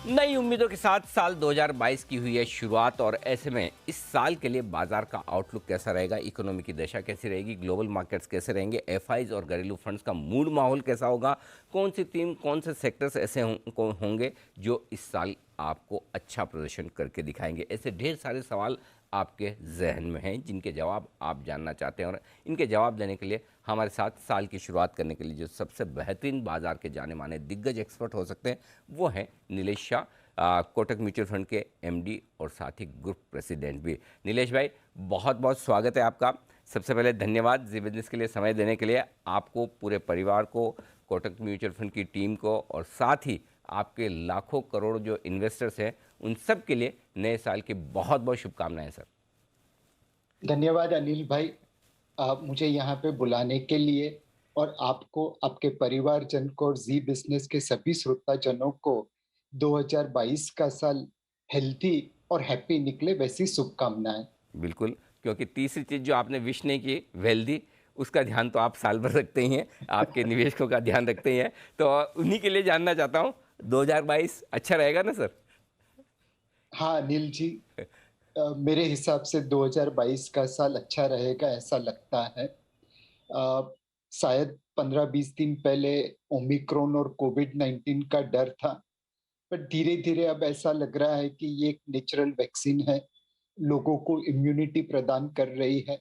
नई उम्मीदों के साथ साल 2022 की हुई है शुरुआत और ऐसे में इस साल के लिए बाजार का आउटलुक कैसा रहेगा, इकोनॉमी की दशा कैसी रहेगी, ग्लोबल मार्केट्स कैसे रहेंगे, एफआईज और घरेलू फंड्स का मूड माहौल कैसा होगा, कौन सी टीम कौन से सेक्टर्स ऐसे होंगे जो इस साल आपको अच्छा प्रदर्शन करके दिखाएंगे। ऐसे ढेर सारे सवाल आपके जहन में हैं जिनके जवाब आप जानना चाहते हैं और इनके जवाब देने के लिए हमारे साथ साल की शुरुआत करने के लिए जो सबसे बेहतरीन बाजार के जाने माने दिग्गज एक्सपर्ट हो सकते हैं वो हैं नीलेश शाह, कोटक म्यूचुअल फंड के एमडी और साथ ही ग्रुप प्रेसिडेंट भी। नीलेश भाई, बहुत बहुत स्वागत है आपका। सबसे पहले धन्यवाद जी बिजनेस के लिए समय देने के लिए, आपको, पूरे परिवार को, कोटक म्यूचुअल फंड की टीम को और साथ ही आपके लाखों करोड़ जो इन्वेस्टर्स हैं उन सब के लिए नए साल की बहुत बहुत शुभकामनाएं सर। धन्यवाद अनिल भाई, आप मुझे यहाँ पे बुलाने के लिए और आपको, आपके परिवारजन को और जी बिजनेस के सभी श्रोताजनों को 2022 का साल हेल्थी और हैप्पी निकले वैसी शुभकामनाएं। बिल्कुल, क्योंकि तीसरी चीज़ जो आपने विश नहीं की, वेल्दी, उसका ध्यान तो आप साल भर रखते ही हैं, आपके निवेशकों का ध्यान रखते ही हैं। तो उन्हीं के लिए जानना चाहता हूँ, 2022 अच्छा रहेगा ना सर? हाँ अनिल जी, मेरे हिसाब से 2022 का साल अच्छा रहेगा ऐसा लगता है। शायद 15-20 दिन पहले ओमिक्रॉन और कोविड-19 का डर था, पर धीरे धीरे अब ऐसा लग रहा है कि ये एक नेचुरल वैक्सीन है, लोगों को इम्यूनिटी प्रदान कर रही है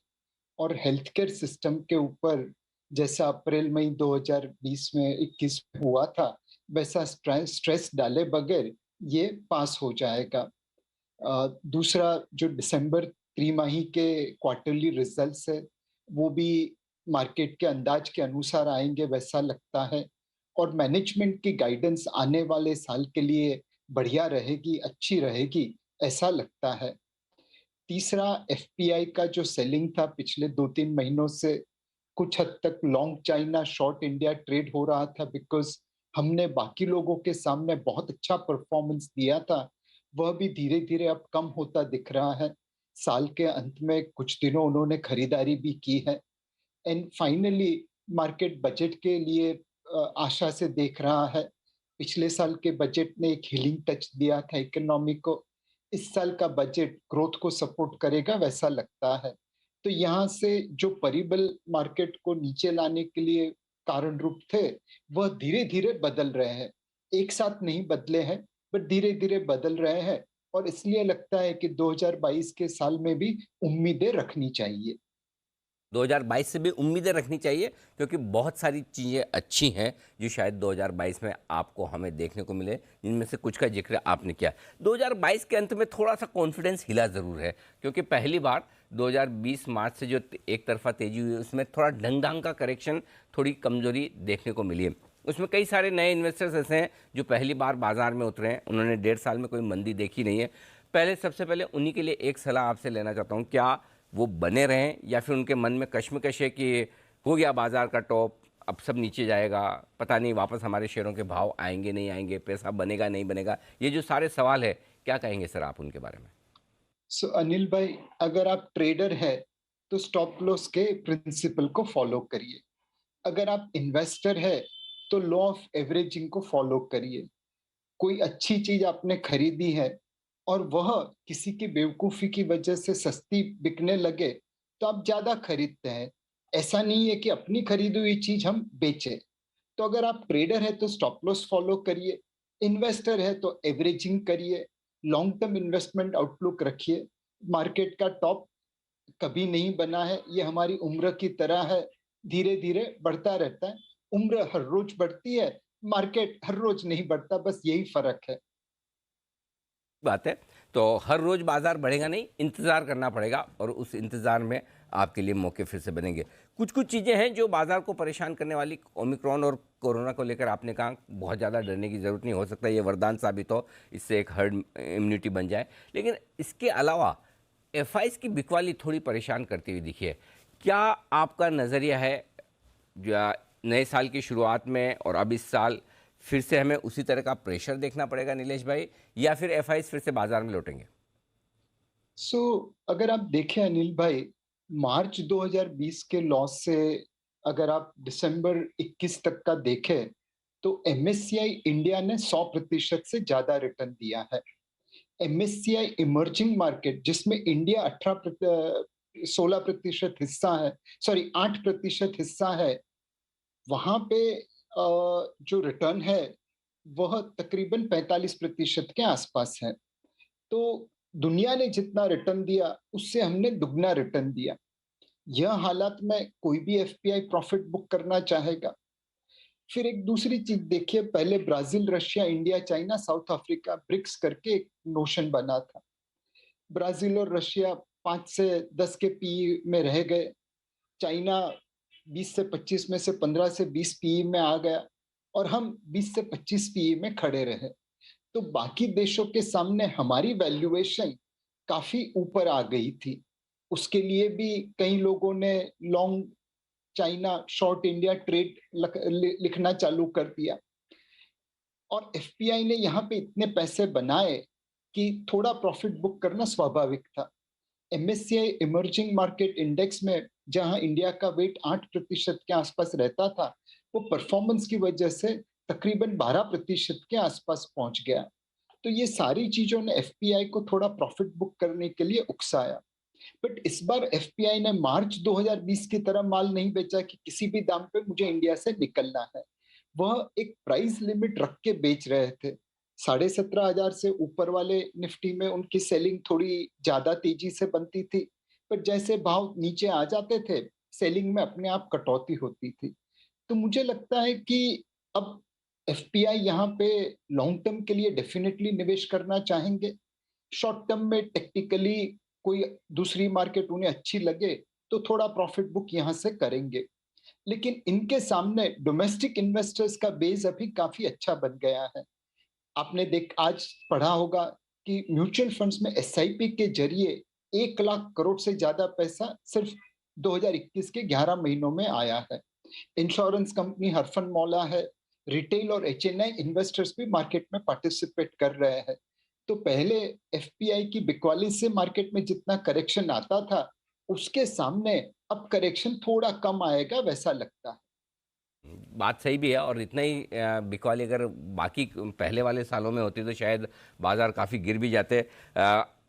और हेल्थ केयर सिस्टम के ऊपर जैसा अप्रैल मई 2020 में 21 में हुआ था, वैसा स्ट्रेस डाले बगैर ये पास हो जाएगा। दूसरा, जो दिसंबर त्रिमाही के क्वार्टरली रिजल्ट्स है, वो भी मार्केट के अंदाज के अनुसार आएंगे वैसा लगता है और मैनेजमेंट की गाइडेंस आने वाले साल के लिए बढ़िया रहेगी, अच्छी रहेगी ऐसा लगता है। तीसरा, एफपीआई का जो सेलिंग था पिछले 2-3 महीनों से, कुछ हद तक long China short India trade हो रहा था बिकॉज़ हमने बाकी लोगों के सामने बहुत अच्छा परफॉर्मेंस दिया था, वह भी धीरे-धीरे अब कम होता दिख रहा है। साल के अंत में कुछ दिनों उन्होंने खरीदारी भी की है एंड फाइनली मार्केट बजट के लिए आशा से देख रहा है। पिछले साल के बजट ने एक हीलिंग टच दिया था इकोनॉमी को। इस साल का बजट ग्रोथ को सपोर्ट करेगा वैसा लगता है। तो यहाँ से जो परिबल मार्केट को नीचे लाने के लिए कारण रूप थे, वह धीरे-धीरे बदल रहे हैं। एक साथ नहीं बदले हैं, बट धीरे-धीरे बदल रहे हैं और इसलिए लगता है कि 2022 के साल में भी उम्मीदें रखनी चाहिए। 2022 से भी उम्मीदें रखनी चाहिए क्योंकि बहुत सारी चीज़ें अच्छी हैं जो शायद 2022 में आपको हमें देखने को मिले, जिनमें से कुछ का जिक्र आपने किया। 2022 के अंत में थोड़ा सा कॉन्फिडेंस हिला ज़रूर है क्योंकि पहली बार 2020 मार्च से जो एक तरफा तेजी हुई उसमें थोड़ा ढंग ढंग का करेक्शन, थोड़ी कमजोरी देखने को मिली है। उसमें कई सारे नए इन्वेस्टर्स ऐसे हैं जो पहली बार बाजार में उतरे हैं, उन्होंने 1.5 साल में कोई मंदी देखी नहीं है। पहले सबसे पहले उन्हीं के लिए एक सलाह आपसे लेना चाहता हूँ, क्या वो बने रहें या फिर उनके मन में कश्मकश है कि हो गया बाजार का टॉप, अब सब नीचे जाएगा, पता नहीं वापस हमारे शेयरों के भाव आएंगे नहीं आएंगे, पैसा बनेगा नहीं बनेगा, ये जो सारे सवाल है, क्या कहेंगे सर आप उनके बारे में? सो अनिल भाई, अगर आप ट्रेडर है तो स्टॉप लॉस के प्रिंसिपल को फॉलो करिए। अगर आप इन्वेस्टर है तो लॉ ऑफ एवरेजिंग को फॉलो करिए। कोई अच्छी चीज आपने खरीदी है और वह किसी की बेवकूफी की वजह से सस्ती बिकने लगे तो आप ज्यादा खरीदते हैं। ऐसा नहीं है कि अपनी खरीदी हुई चीज हम बेचें। तो अगर आप ट्रेडर है तो स्टॉप लॉस फॉलो करिए, इन्वेस्टर है तो एवरेजिंग करिए, लॉन्ग टर्म इन्वेस्टमेंट आउटलुक रखिए। मार्केट का टॉप कभी नहीं बना है, ये हमारी उम्र की तरह है, धीरे धीरे बढ़ता रहता है। उम्र हर रोज बढ़ती है, मार्केट हर रोज नहीं बढ़ता, बस यही फर्क है। बात है, तो हर रोज़ बाजार बढ़ेगा नहीं, इंतज़ार करना पड़ेगा और उस इंतज़ार में आपके लिए मौके फिर से बनेंगे। कुछ कुछ चीज़ें हैं जो बाजार को परेशान करने वाली, ओमिक्रॉन और कोरोना को लेकर आपने कहा बहुत ज़्यादा डरने की ज़रूरत नहीं, हो सकता है ये वरदान साबित हो, इससे एक हर्ड इम्यूनिटी बन जाए। लेकिन इसके अलावा एफआईज की बिकवाली थोड़ी परेशान करती हुई दिखी है। क्या आपका नज़रिया है या नए साल की शुरुआत में और अब इस साल फिर से हमें उसी तरह का प्रेशर देखना पड़ेगा नीलेश भाई, या फिर एफआईज फिर से बाजार में लौटेंगे? सो अगर आप देखें अनिल भाई, मार्च 2020 के लॉस से अगर आप दिसंबर 21 तक का देखें तो एमएससीआई इंडिया ने 100% से ज्यादा रिटर्न दिया है। एमएससीआई इमर्जिंग मार्केट जिसमें इंडिया 16% हिस्सा है, सॉरी 8% हिस्सा है, वहां पे जो रिटर्न है वह तकरीबन 45% के आसपास है। तो दुनिया ने जितना रिटर्न दिया उससे हमने दुगना रिटर्न दिया। यह हालात में कोई भी एफपीआई प्रॉफिट बुक करना चाहेगा। फिर एक दूसरी चीज देखिए, पहले Brazil, Russia, India, China, South Africa, BRICS करके एक नोशन बना था। ब्राजील और रशिया 5 से 10 के पी में रह गए। चाइना 20 से 25 में से 15 से 20 पी में आ गया और हम 20 से 25 पी में खड़े रहे। तो बाकी देशों के सामने हमारी वैल्यूएशन काफी ऊपर आ गई थी। उसके लिए भी कई लोगों ने long China short India trade लिखना चालू कर दिया और एफपीआई ने यहाँ पे इतने पैसे बनाए कि थोड़ा प्रॉफिट बुक करना स्वाभाविक था। एमएससीआई इमर्जिंग मार्केट इंडेक्स में जहां इंडिया का वेट 8% के आसपास रहता था, वो परफॉर्मेंस की वजह से तकरीबन 12% के आसपास पहुंच गया। तो ये सारी चीजों ने एफपीआई को थोड़ा प्रॉफिट बुक करने के लिए उकसाया। बट इस बार एफपीआई ने मार्च 2020 की तरह माल नहीं बेचा कि किसी भी दाम पे मुझे इंडिया से निकलना है। वह एक प्राइस लिमिट रख के बेच रहे थे। 17,500 से ऊपर वाले निफ्टी में उनकी सेलिंग थोड़ी ज्यादा तेजी से बनती थी, पर जैसे भाव नीचे आ जाते थे, सेलिंग में अपने आप कटौती होती थी। तो मुझे लगता है कि अब एफपीआई यहाँ पे लॉन्ग टर्म के लिए डेफिनेटली निवेश करना चाहेंगे। शॉर्ट टर्म में टेक्निकली कोई दूसरी मार्केट उन्हें अच्छी लगे तो थोड़ा प्रॉफिट बुक यहाँ से करेंगे। लेकिन इनके सामने डोमेस्टिक इन्वेस्टर्स का बेस अभी काफी अच्छा बन गया है। आपने देख आज पढ़ा होगा कि म्यूचुअल फंड्स में एसआईपी के जरिए 1 लाख करोड़ से ज्यादा पैसा सिर्फ 2021 के 11 महीनों में आया है। इंश्योरेंस कंपनी हरफन मौला है, रिटेल और एचएनआई इन्वेस्टर्स भी मार्केट में पार्टिसिपेट कर रहे हैं। तो पहले एफपीआई की बिकवाली से मार्केट में जितना करेक्शन आता था, उसके सामने अब करेक्शन थोड़ा कम आएगा वैसा लगता है। बात सही भी है और इतना ही बिकवाली अगर बाकी पहले वाले सालों में होती तो शायद बाज़ार काफ़ी गिर भी जाते।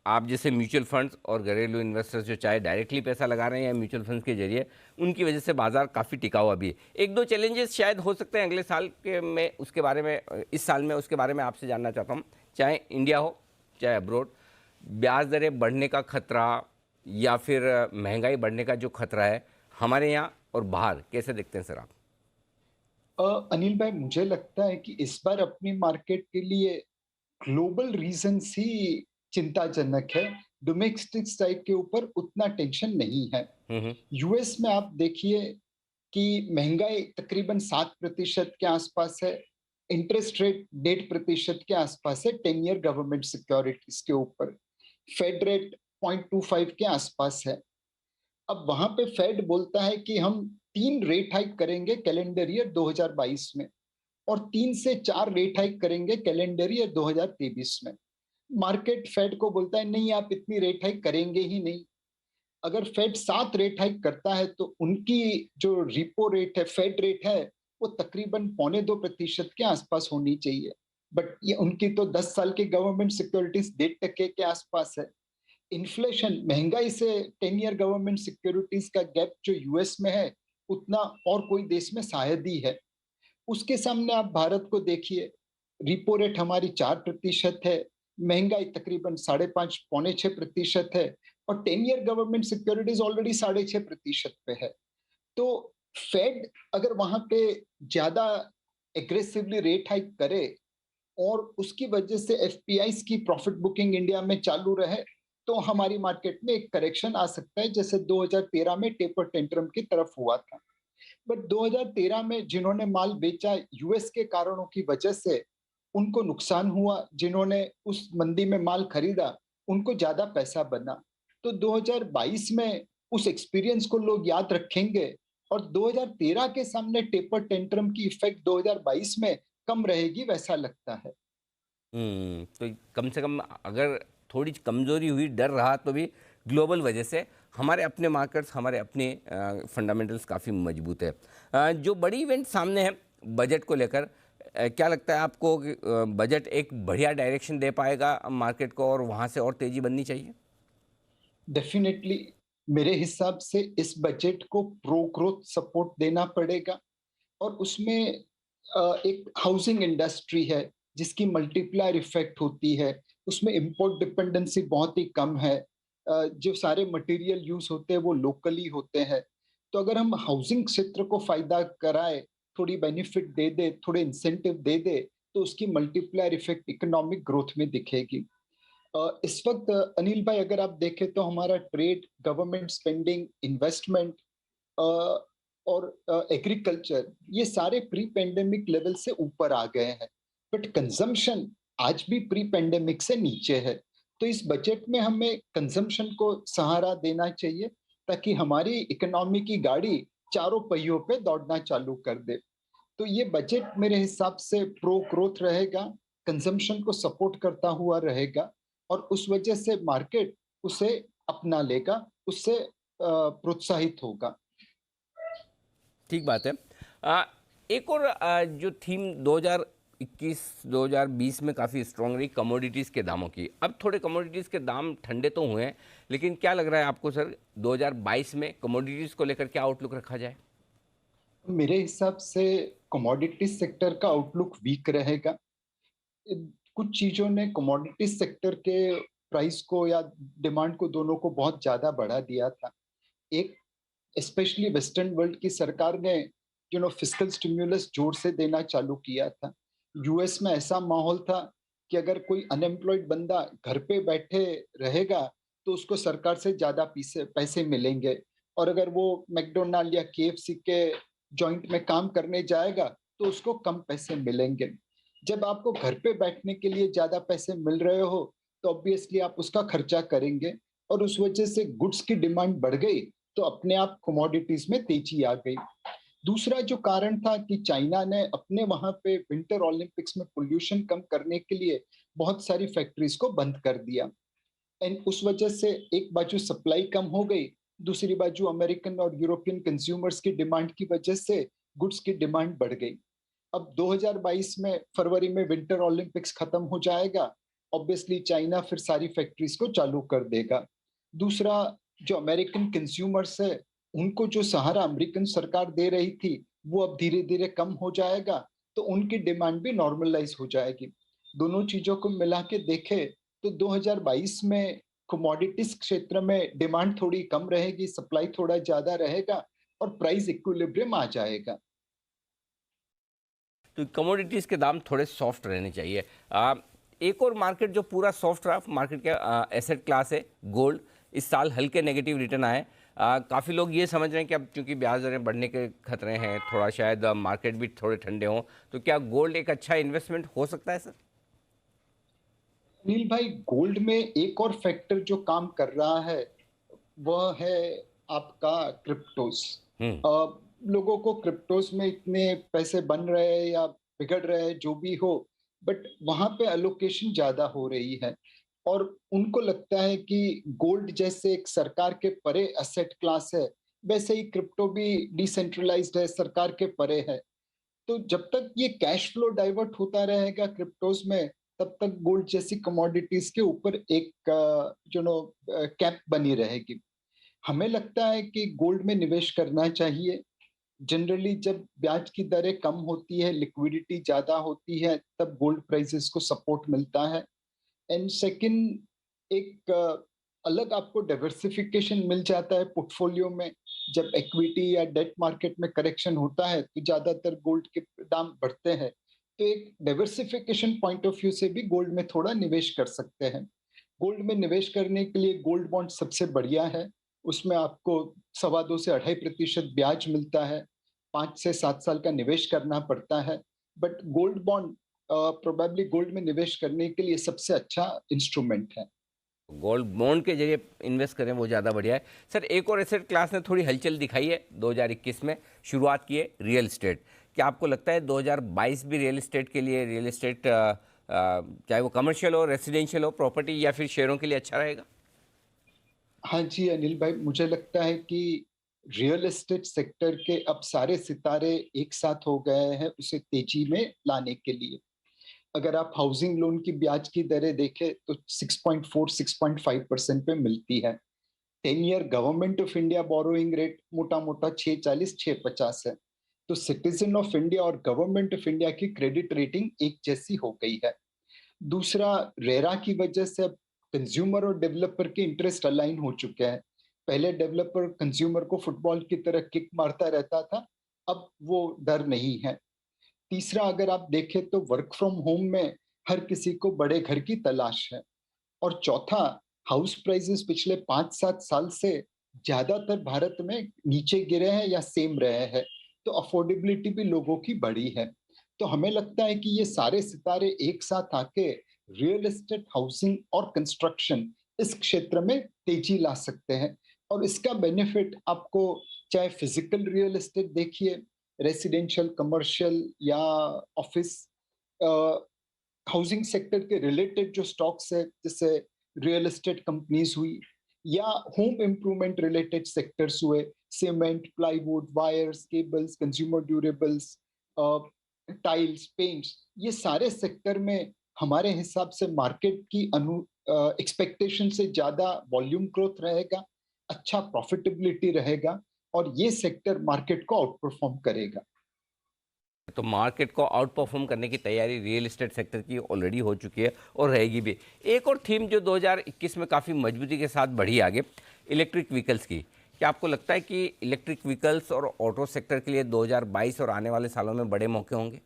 आप जैसे म्यूचुअल फंड्स और घरेलू इन्वेस्टर्स जो चाहे डायरेक्टली पैसा लगा रहे हैं या म्यूचुअल फंड्स के जरिए, उनकी वजह से बाज़ार काफ़ी टिका हुआ भी है। एक दो चैलेंजेस शायद हो सकते हैं अगले साल के में, उसके बारे में इस साल में उसके बारे में आपसे जानना चाहता हूँ। चाहे इंडिया हो चाहे अब्रोड, ब्याज दरें बढ़ने का खतरा या फिर महंगाई बढ़ने का जो खतरा है, हमारे यहाँ और बाहर कैसे देखते हैं सर आप? अनिल भाई, मुझे लगता है कि इस बार अपनी मार्केट के लिए ग्लोबल रीजंस ही चिंताजनक है। डोमेस्टिक साइड के ऊपर उतना टेंशन नहीं है। हम्म। यूएस में आप देखिए कि महंगाई तकरीबन 7% के आसपास है। इंटरेस्ट रेट 1.5% के आसपास है 10 ईयर गवर्नमेंट सिक्योरिटीज के ऊपर। फेड रेट 0.25 के आसपास है। अब वहां पे फेड बोलता है कि हम 3 रेट हाइक करेंगे कैलेंडर ईयर 2022 में और 3 से 4 रेट हाइक करेंगे कैलेंडर ईयर 2023 में। मार्केट फेड को बोलता है नहीं, आप इतनी रेट हाइक करेंगे ही नहीं। अगर फेड 7 रेट हाइक करता है तो उनकी जो रिपो रेट है, फेड रेट है, वो तकरीबन 0.25% के आसपास होनी चाहिए। बट ये उनकी तो 10 साल की गवर्नमेंट सिक्योरिटीज 1.5% के आसपास है। इन्फ्लेशन, महंगाई से 10 ईयर गवर्नमेंट सिक्योरिटीज का गैप जो यूएस में है, उतना और कोई देश में शायद ही है। उसके सामने आप भारत को देखिए, रिपो रेट हमारी 4% है, महंगाई तकरीबन 5.5 पौने 6% है और 10 ईयर गवर्नमेंट सिक्योरिटीज ऑलरेडी 6.5% पे है। तो फेड अगर वहां पे ज्यादा एग्रेसिवली रेट हाइक करे और उसकी वजह से एफपीआई की प्रॉफिट बुकिंग इंडिया में चालू रहे, तो हमारी मार्केट में एक करेक्शन आ सकता है, जैसे 2013 में टेपर टेंट्रम की तरफ हुआ था। बट 2013 में जिन्होंने माल बेचा यूएस के कारणों की वजह से उनको नुकसान हुआ, जिन्होंने उस मंदी में माल खरीदा उनको ज्यादा पैसा बना। तो 2022 में उस एक्सपीरियंस को लोग याद रखेंगे और 2013 के सामने टेपर टेंट्रम की इफेक्ट 2022 में कम रहेगी वैसा लगता है। तो कम से कम अगर थोड़ी कमज़ोरी हुई, डर रहा, तो भी ग्लोबल वजह से हमारे अपने मार्केट्स, हमारे अपने फंडामेंटल्स काफ़ी मजबूत है। जो बड़ी इवेंट सामने है बजट को लेकर, क्या लगता है आपको कि बजट एक बढ़िया डायरेक्शन दे पाएगा मार्केट को और वहाँ से और तेज़ी बननी चाहिए? डेफिनेटली मेरे हिसाब से इस बजट को प्रो ग्रोथ सपोर्ट देना पड़ेगा और उसमें एक हाउसिंग इंडस्ट्री है जिसकी मल्टीप्लायर इफेक्ट होती है। उसमें इम्पोर्ट डिपेंडेंसी बहुत ही कम है। जो सारे मटेरियल यूज होते हैं वो लोकली होते हैं। तो अगर हम हाउसिंग क्षेत्र को फायदा कराए, थोड़ी बेनिफिट दे दे, थोड़े इंसेंटिव दे दे, तो उसकी मल्टीप्लायर इफेक्ट इकोनॉमिक ग्रोथ में दिखेगी। इस वक्त अनिल भाई अगर आप देखें तो हमारा ट्रेड, गवर्नमेंट स्पेंडिंग, इन्वेस्टमेंट और एग्रीकल्चर, ये सारे प्री पेंडेमिक लेवल से ऊपर आ गए हैं, बट कंजम्पशन आज भी प्री पेंडेमिक से नीचे है। तो इस बजट में हमें कंजम्पशन को सहारा देना चाहिए ताकि हमारी इकोनॉमी की गाड़ी चारों पहियों पे दौड़ना चालू कर दे। तो ये बजट मेरे हिसाब से प्रो ग्रोथ रहेगा, कंजम्पशन को सपोर्ट करता हुआ रहेगा और उस वजह से मार्केट उसे अपना लेगा, उससे प्रोत्साहित होगा। ठीक बात है। अ, एक और जो थीम 2021-2020 में काफ़ी स्ट्रांग रही कमोडिटीज़ के दामों की। अब थोड़े कमोडिटीज़ के दाम ठंडे तो हुए हैं, लेकिन क्या लग रहा है आपको सर 2022 में कमोडिटीज़ को लेकर क्या आउटलुक रखा जाए? मेरे हिसाब से कमोडिटी सेक्टर का आउटलुक वीक रहेगा। कुछ चीजों ने कमोडिटी सेक्टर के प्राइस को या डिमांड को, दोनों को बहुत ज्यादा बढ़ा दिया था। एक, स्पेशली वेस्टर्न वर्ल्ड की सरकार ने फिस्कल स्टिम्युलस जोर से देना चालू किया था। यूएस में ऐसा माहौल था कि अगर कोई अनएम्प्लॉयड बंदा घर पे बैठे रहेगा तो उसको सरकार से ज्यादा पैसे पैसे मिलेंगे, और अगर वो मैकडोनाल्ड या केएफसी के जॉइंट में काम करने जाएगा तो उसको कम पैसे मिलेंगे। जब आपको घर पे बैठने के लिए ज्यादा पैसे मिल रहे हो तो ऑब्वियसली आप उसका खर्चा करेंगे, और उस वजह से गुड्स की डिमांड बढ़ गई तो अपने आप कमोडिटीज में तेजी आ गई। दूसरा जो कारण था कि चाइना ने अपने वहां पे विंटर ओलंपिक्स में पोल्यूशन कम करने के लिए बहुत सारी फैक्ट्रीज को बंद कर दिया, एंड उस वजह से एक बाजू सप्लाई कम हो गई, दूसरी बाजू अमेरिकन और यूरोपियन कंज्यूमर्स की डिमांड की वजह से गुड्स की डिमांड बढ़ गई। अब 2022 में फरवरी में विंटर ओलंपिक्स खत्म हो जाएगा, ऑब्वियसली चाइना फिर सारी फैक्ट्रीज को चालू कर देगा। दूसरा, जो अमेरिकन कंज्यूमर्स है उनको जो सहारा अमेरिकन सरकार दे रही थी वो अब धीरे धीरे कम हो जाएगा, तो उनकी डिमांड भी नॉर्मलाइज हो जाएगी। दोनों चीजों को मिला के देखे तो 2022 में कमोडिटीज क्षेत्र में डिमांड थोड़ी कम रहेगी, सप्लाई थोड़ा ज्यादा रहेगा और प्राइस इक्विलिब्रियम आ जाएगा। तो कमोडिटीज़ के दाम थोड़े सॉफ्ट रहने चाहिए। एक और मार्केट जो पूरा सॉफ्ट रहा मार्केट का एसेट क्लास है गोल्ड। इस साल हल्के नेगेटिव रिटर्न आए। काफ़ी लोग ये समझ रहे हैं कि अब चूंकि ब्याज दरें बढ़ने के खतरे हैं, थोड़ा शायद मार्केट भी थोड़े ठंडे हों, तो क्या गोल्ड एक अच्छा इन्वेस्टमेंट हो सकता है सर? अनिल भाई, गोल्ड में एक और फैक्टर जो काम कर रहा है वह है आपका क्रिप्टोस। हम्म। लोगों को क्रिप्टोस में इतने पैसे बन रहे हैं या बिगड़ रहे हैं जो भी हो, बट वहां पे अलोकेशन ज्यादा हो रही है और उनको लगता है कि गोल्ड जैसे एक सरकार के परे असेट क्लास है, वैसे ही क्रिप्टो भी डिसेंट्रलाइज्ड है, सरकार के परे है। तो जब तक ये कैश फ्लो डाइवर्ट होता रहेगा क्रिप्टोज में, तब तक गोल्ड जैसी कमोडिटीज के ऊपर एक कैप बनी रहेगी। हमें लगता है कि गोल्ड में निवेश करना चाहिए। जनरली जब ब्याज की दरें कम होती है, लिक्विडिटी ज्यादा होती है, तब गोल्ड प्राइसेस को सपोर्ट मिलता है। एंड सेकंड, एक अलग आपको डाइवर्सिफिकेशन मिल जाता है पोर्टफोलियो में। जब इक्विटी या डेट मार्केट में करेक्शन होता है तो ज्यादातर गोल्ड के दाम बढ़ते हैं, तो एक डाइवर्सिफिकेशन पॉइंट ऑफ व्यू से भी गोल्ड में थोड़ा निवेश कर सकते हैं। गोल्ड में निवेश करने के लिए गोल्ड बॉन्ड सबसे बढ़िया है। उसमें आपको 2.25 से 2.5% ब्याज मिलता है, 5 से 7 साल का निवेश करना पड़ता है। But gold bond probably gold में निवेश करने के लिए सबसे अच्छा इंस्ट्रूमेंट है। गोल्ड बॉन्ड के जरिए इन्वेस्ट करें वो ज़्यादा बढ़िया है। सर एक और एसेट क्लास ने थोड़ी हलचल दिखाई है 2021 में, शुरुआत की है रियल इस्टेट। क्या आपको लगता है 2022 भी रियल इस्टेट के लिए, रियल इस्टेट चाहे वो कमर्शियल हो, रेसिडेंशियल हो, प्रॉपर्टी या फिर शेयरों के लिए अच्छा रहेगा? हाँ जी अनिल भाई, मुझे लगता है कि रियल एस्टेट सेक्टर के अब सारे सितारे एक साथ हो गए हैं उसे तेजी में लाने के लिए। अगर आप हाउसिंग लोन की ब्याज की दरें देखें तो 6.4 6.5% पे मिलती है। 10 year government of India borrowing rate मोटा मोटा 6.40 6.50 है। तो सिटीजन ऑफ इंडिया और गवर्नमेंट ऑफ इंडिया की क्रेडिट रेटिंग एक जैसी हो गई है। दूसरा, रेरा की वजह से अब कंज्यूमर और डेवलपर के इंटरेस्ट अलाइन हो चुके हैं। पहले डेवलपर कंज्यूमर को फुटबॉल की तरह किक मारता रहता था, अब वो डर नहीं है। तीसरा, अगर आप देखें तो वर्क फ्रॉम होम में हर किसी को बड़े घर की तलाश है। और चौथा, हाउस प्राइसेस पिछले 5-7 साल से ज्यादातर भारत में नीचे गिरे हैं या सेम रहे हैं, तो अफोर्डेबिलिटी भी लोगों की बढ़ी है। तो हमें लगता है कि ये सारे सितारे एक साथ आके रियल एस्टेट, हाउसिंग और कंस्ट्रक्शन इस क्षेत्र में तेजी ला सकते हैं। और इसका बेनिफिट आपको, चाहे फिजिकल रियल एस्टेट देखिए, रेसिडेंशियल, कमर्शियल या ऑफिस, हाउसिंग सेक्टर के रिलेटेड जो स्टॉक्स है जैसे रियल एस्टेट कंपनीज हुई, या होम इम्प्रूवमेंट रिलेटेड सेक्टर्स हुए, cement, plywood, wires, cables, consumer durables, tiles, paints, ये सारे सेक्टर में हमारे हिसाब से मार्केट की अनु एक्सपेक्टेशन से ज्यादा वॉल्यूम ग्रोथ रहेगा, अच्छा प्रॉफिटेबिलिटी रहेगा, और ये सेक्टर मार्केट को आउट परफॉर्म करेगा। तो मार्केट को आउट परफॉर्म करने की तैयारी रियल एस्टेट सेक्टर की ऑलरेडी हो चुकी है और रहेगी भी। एक और थीम जो 2021 में काफ़ी मजबूती के साथ बढ़ी आगे, इलेक्ट्रिक व्हीकल्स की। क्या आपको लगता है कि इलेक्ट्रिक व्हीकल्स और ऑटो सेक्टर के लिए 2022 और आने वाले सालों में बड़े मौके होंगे?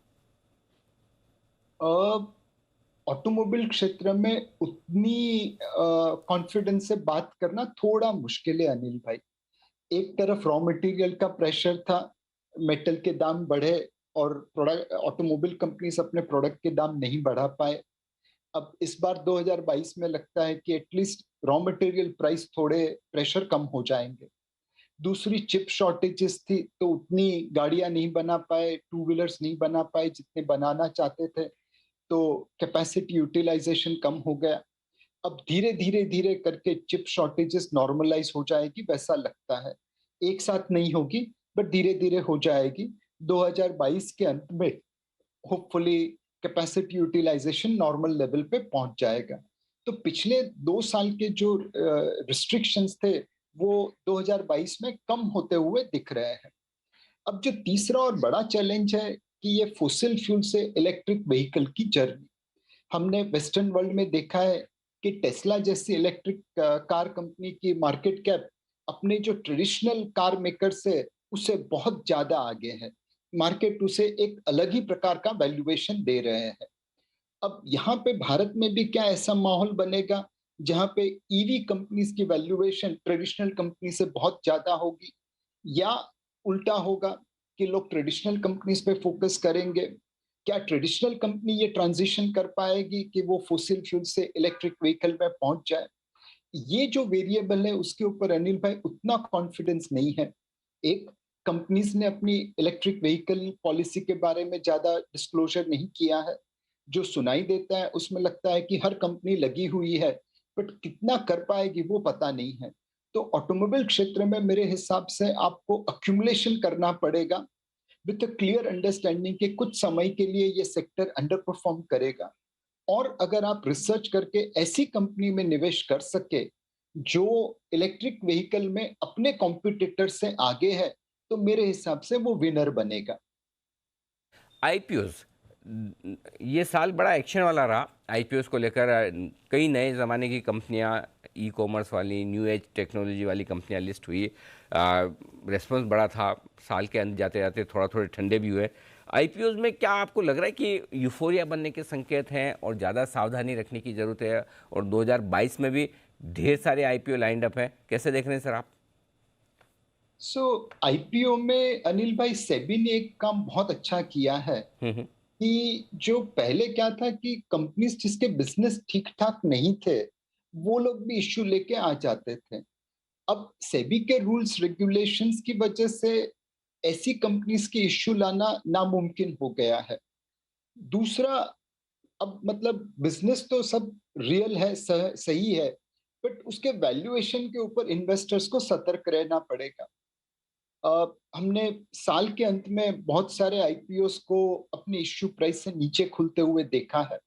ऑटोमोबाइल क्षेत्र में उतनी कॉन्फिडेंस से बात करना थोड़ा मुश्किल है अनिल भाई। एक तरफ रॉ मटेरियल का प्रेशर था, मेटल के दाम बढ़े और प्रोडक्ट, ऑटोमोबाइल कंपनीज अपने प्रोडक्ट के दाम नहीं बढ़ा पाए। अब इस बार 2022 में लगता है कि एटलीस्ट रॉ मटेरियल प्राइस थोड़े प्रेशर कम हो जाएंगे। दूसरी, चिप शॉर्टेजेस थी तो उतनी गाड़ियां नहीं बना पाए, टू व्हीलर्स नहीं बना पाए जितने बनाना चाहते थे, तो कैपेसिटी यूटिलाइजेशन कम हो गया। अब धीरे धीरे धीरे करके चिप शॉर्टेजेस नॉर्मलाइज हो जाएगी, वैसा लगता है। एक साथ नहीं होगी, बट धीरे धीरे हो जाएगी। 2022 के अंत में hopefully capacity utilisation normal level पे पहुंच जाएगा। तो पिछले 2 साल के जो रिस्ट्रिक्शंस थे वो 2022 में कम होते हुए दिख रहे हैं। अब जो तीसरा और बड़ा चैलेंज है कि ये फोसिल फ्यूल से इलेक्ट्रिक व्हीकल की जर्नी, हमने वेस्टर्न वर्ल्ड में देखा है कि टेस्ला जैसी इलेक्ट्रिक कार कंपनी की मार्केट कैप अपने जो ट्रेडिशनल कार मेकर से उससे बहुत ज्यादा आगे है। मार्केट उसे एक अलग ही प्रकार का वैल्यूएशन दे रहे हैं। अब यहाँ पे भारत में भी क्या ऐसा माहौल बनेगा जहाँ पे ईवी कंपनीज की वैल्यूएशन ट्रेडिशनल कंपनी से बहुत ज्यादा होगी, या उल्टा होगा कि लोग ट्रेडिशनल कंपनीज पे फोकस करेंगे? क्या ट्रेडिशनल कंपनी ये ट्रांजिशन कर पाएगी कि वो फोसिल फ्यूल से इलेक्ट्रिक व्हीकल में पहुंच जाए? ये जो वेरिएबल है उसके ऊपर अनिल भाई उतना कॉन्फिडेंस नहीं है। एक, कंपनीज ने अपनी इलेक्ट्रिक व्हीकल पॉलिसी के बारे में ज्यादा डिस्क्लोजर नहीं किया है। जो सुनाई देता है उसमें लगता है कि हर कंपनी लगी हुई है, बट कितना कर पाएगी वो पता नहीं है। तो ऑटोमोबाइल क्षेत्र में मेरे हिसाब से आपको अक्यूमुलेशन करना पड़ेगा विद अ क्लियर अंडरस्टैंडिंग कि कुछ समय के लिए ये सेक्टर अंडर परफॉर्म करेगा। और अगर आप रिसर्च करके ऐसी कंपनी में निवेश कर सके जो इलेक्ट्रिक व्हीकल में अपने कॉम्पिटिटर से आगे है, तो मेरे हिसाब से वो विनर बनेगा। आईपीओस, ये साल बड़ा एक्शन वाला रहा आईपीओस को लेकर। कई नए ज़माने की कंपनियां, ई कॉमर्स वाली, न्यू एज टेक्नोलॉजी वाली कंपनियां लिस्ट हुई। रिस्पॉन्स बड़ा था, साल के अंत जाते जाते थोड़ा थोड़े ठंडे भी हुए। आईपीओस में क्या आपको लग रहा है कि यूफोरिया बनने के संकेत हैं और ज़्यादा सावधानी रखने की ज़रूरत है? और 2022 में भी ढेर सारे आईपीओ लाइंड अप हैं, कैसे देख रहे हैं सर आप? आईपीओ में अनिल भाई सेबी ने एक काम बहुत अच्छा किया है हम्म। कि जो पहले क्या था कि कंपनीज जिसके बिजनेस ठीक ठाक नहीं थे वो लोग भी इश्यू लेके आ जाते थे। अब सेबी के रूल्स रेगुलेशंस की वजह से ऐसी कंपनीज के इश्यू लाना नामुमकिन हो गया है। दूसरा, अब मतलब बिजनेस तो सब रियल है, सही है, बट उसके वैल्यूएशन के ऊपर इन्वेस्टर्स को सतर्क रहना पड़ेगा। हमने साल के अंत में बहुत सारे आईपीओस को अपने इश्यू प्राइस से नीचे खुलते हुए देखा है।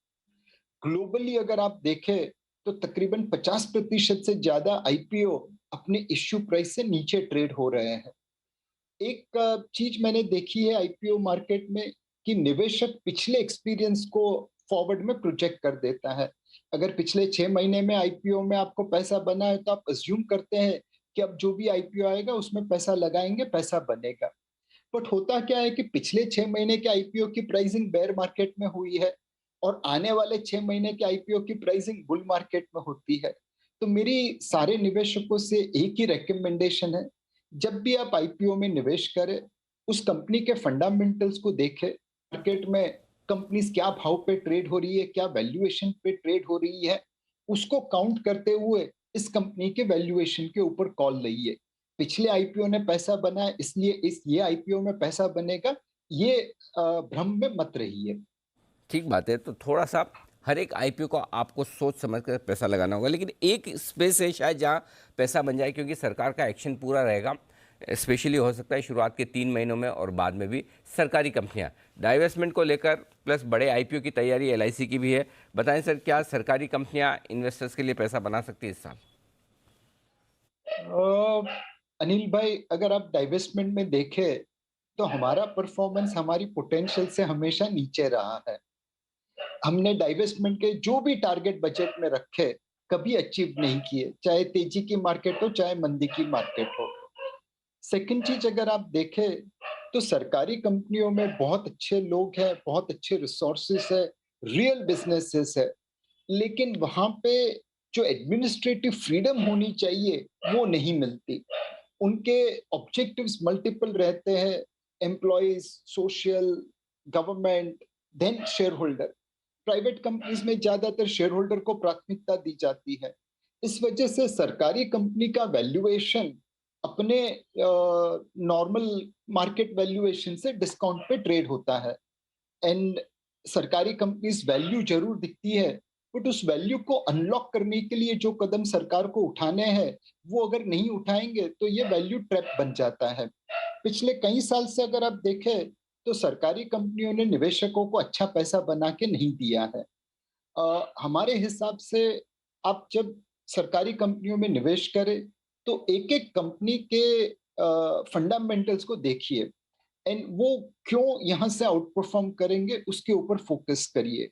ग्लोबली अगर आप देखें तो तकरीबन 50% से ज्यादा आईपीओ अपने इश्यू प्राइस से नीचे ट्रेड हो रहे हैं। एक चीज मैंने देखी है आईपीओ मार्केट में कि निवेशक पिछले एक्सपीरियंस को फॉरवर्ड में प्रोजेक्ट कर देता है। अगर पिछले 6 महीने में आईपीओ में आपको पैसा बना है तो आप अज्यूम करते हैं कि अब जो भी आईपीओ आएगा उसमें पैसा लगाएंगे, पैसा बनेगा। बट होता क्या है कि पिछले 6 महीने के आईपीओ की प्राइसिंग बेयर मार्केट में हुई है और आने वाले 6 महीने के आईपीओ की प्राइसिंग बुल मार्केट में होती है। तो मेरी सारे निवेशकों से एक ही रिकमेंडेशन है, जब भी आप आईपीओ में निवेश करें उस कंपनी के फंडामेंटल्स को देखें। मार्केट में कंपनीज क्या भाव पे ट्रेड हो रही है, क्या वैल्यूएशन पे ट्रेड हो रही है, उसको काउंट करते हुए इस कंपनी के वैल्यूएशन के ऊपर कॉल लइए। पिछले आईपीओ ने पैसा बनाया इसलिए इस ये आईपीओ में पैसा बनेगा, ये भ्रम में मत रहिए। ठीक बात है। तो थोड़ा सा हर एक आईपीओ को आपको सोच समझ कर पैसा लगाना होगा, लेकिन एक स्पेस है शायद जहाँ पैसा बन जाए, क्योंकि सरकार का एक्शन पूरा रहेगा। स्पेशली हो सकता है शुरुआत के 3 महीनों में और बाद में भी सरकारी कंपनियां डाइवेस्टमेंट को लेकर प्लस बड़े आईपीओ की तैयारी एलआईसी की भी है। बताएं सर, क्या सरकारी कंपनियां इन्वेस्टर्स के लिए पैसा बना सकती है इस साल? अनिल भाई, अगर आप डाइवेस्टमेंट में देखें तो हमारा परफॉर्मेंस हमारी पोटेंशियल से हमेशा नीचे रहा है। हमने डाइवेस्टमेंट के जो भी टारगेट बजट में रखे कभी अचीव नहीं किए, चाहे तेजी की मार्केट हो चाहे मंदी की मार्केट हो। सेकंड चीज अगर आप देखें तो सरकारी कंपनियों में बहुत अच्छे लोग हैं, बहुत अच्छे रिसोर्सेस है, रियल बिजनेसेस है, लेकिन वहां पे जो एडमिनिस्ट्रेटिव फ्रीडम होनी चाहिए वो नहीं मिलती। उनके ऑब्जेक्टिव्स मल्टीपल रहते हैं, employees, social, government, then shareholder. Private companies में ज्यादातर शेयर होल्डर को प्राथमिकता दी जाती है। इस वजह से सरकारी कंपनी का वैल्यूएशन अपने नॉर्मल मार्केट वैल्यूएशन से डिस्काउंट पे ट्रेड होता है। एंड सरकारी कंपनीज वैल्यू जरूर दिखती है, बट उस वैल्यू को अनलॉक करने के लिए जो कदम सरकार को उठाने हैं वो अगर नहीं उठाएंगे तो ये वैल्यू ट्रैप बन जाता है। पिछले कई साल से अगर आप देखें तो सरकारी कंपनियों ने निवेशकों को अच्छा पैसा बना के नहीं दिया है। हमारे हिसाब से आप जब सरकारी कंपनियों में निवेश करें तो एक एक कंपनी के फंडामेंटल्स को देखिए एंड वो क्यों यहाँ से आउट परफॉर्म करेंगे उसके ऊपर फोकस करिए।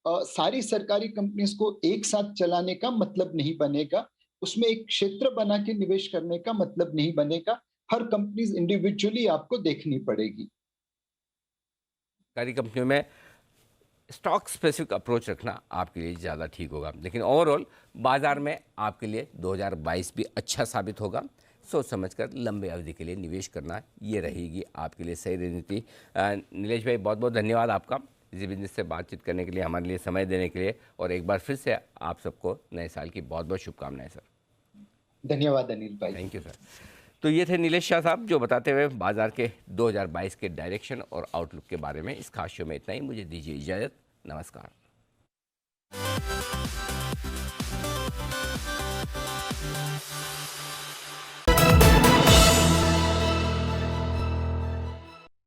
सारी सरकारी कंपनीज को एक साथ चलाने का मतलब नहीं बनेगा, उसमें एक क्षेत्र बना के निवेश करने का मतलब नहीं बनेगा। हर कंपनीज इंडिविजुअली आपको देखनी पड़ेगी। सरकारी कंपनियों में स्टॉक स्पेसिफिक अप्रोच रखना आपके लिए ज़्यादा ठीक होगा, लेकिन ओवरऑल बाजार में आपके लिए 2022 भी अच्छा साबित होगा। सोच समझकर लंबे अवधि के लिए निवेश करना, ये रहेगी आपके लिए सही रणनीति। नीलेश भाई, बहुत बहुत धन्यवाद आपका इसी बिजनेस से बातचीत करने के लिए, हमारे लिए समय देने के लिए, और एक बार फिर से आप सबको नए साल की बहुत बहुत शुभकामनाएं सर। धन्यवाद अनिल भाई। Thank you sir. तो ये थे नीलेश शाह साहब, जो बताते हुए बाजार के 2022 के डायरेक्शन और आउटलुक के बारे में। इस खास शो में इतना ही, मुझे दीजिए इजाज़त। नमस्कार।